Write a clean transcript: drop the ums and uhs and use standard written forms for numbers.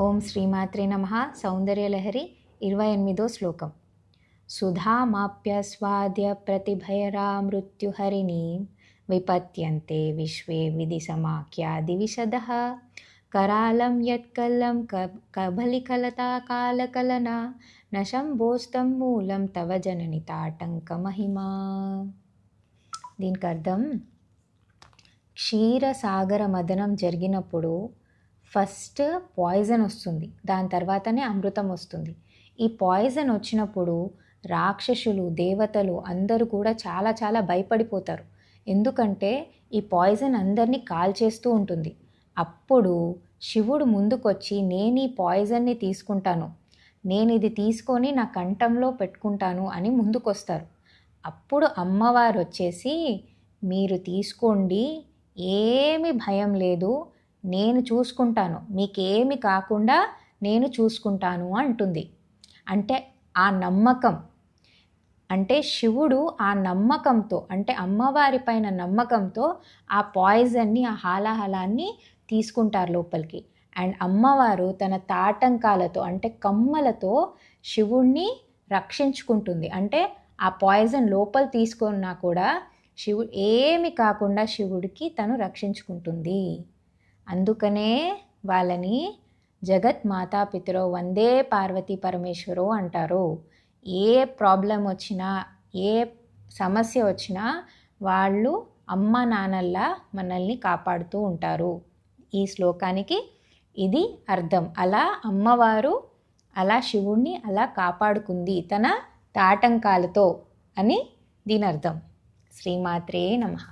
ఓం శ్రీమాత్రే నమః. సౌందర్యలహరి 28వ శ్లోకం. సుధామాప్యస్వాద్య ప్రతిభయరా మృత్యుహరిణీం విపత్యంతే విశ్వే విధి సమాఖ్యాది విశదః కరాళం యత్కల్లం కబలికలతా కాలకలనా న శంభోస్తం మూలం తవ జనని తాటంక మహిమా. దీనికి అర్థం, క్షీరసాగర మదనం జరిగినప్పుడు ఫస్ట్ పాయిజన్ వస్తుంది, దాని తర్వాతనే అమృతం వస్తుంది. ఈ పాయిజన్ వచ్చినప్పుడు రాక్షసులు, దేవతలు అందరూ కూడా చాలా చాలా భయపడిపోతారు. ఎందుకంటే ఈ పాయిజన్ అందరినీ కాల్చేస్తూ ఉంటుంది. అప్పుడు శివుడు ముందుకొచ్చి, నేను ఈ పాయిజన్ని తీసుకుంటాను, నేను ఇది తీసుకొని నా కంఠంలో పెట్టుకుంటాను అని ముందుకొస్తారు. అప్పుడు అమ్మవారు వచ్చేసి, మీరు తీసుకోండి, ఏమి భయం లేదు, నేను చూసుకుంటాను, మీకేమి కాకుండా నేను చూసుకుంటాను అంటుంది. అంటే ఆ నమ్మకం, అంటే శివుడు ఆ నమ్మకంతో, అంటే అమ్మవారి పైన నమ్మకంతో ఆ పాయిజన్ని, ఆ హాలాహలాన్ని తీసుకుంటారు లోపలికి. అండ్ అమ్మవారు తన తాటంకాలతో, అంటే కమ్మలతో శివుణ్ణి రక్షించుకుంటుంది. అంటే ఆ పాయిజన్ లోపల తీసుకున్నా కూడా శివుడు ఏమి కాకుండా శివుడికి తను రక్షించుకుంటుంది. అందుకనే వాళ్ళని జగత్ మాతాపితరో వందే పార్వతీ పరమేశ్వరో అంటారు. ఏ ప్రాబ్లం వచ్చినా, ఏ సమస్య వచ్చినా వాళ్ళు అమ్మ నాన్నల్లా మనల్ని కాపాడుతూ ఉంటారు. ఈ శ్లోకానికి ఇది అర్థం. అలా అమ్మవారు అలా శివుణ్ణి అలా కాపాడుకుంది తన తాటంకాలతో అని దీని అర్థం. శ్రీమాత్రే నమః.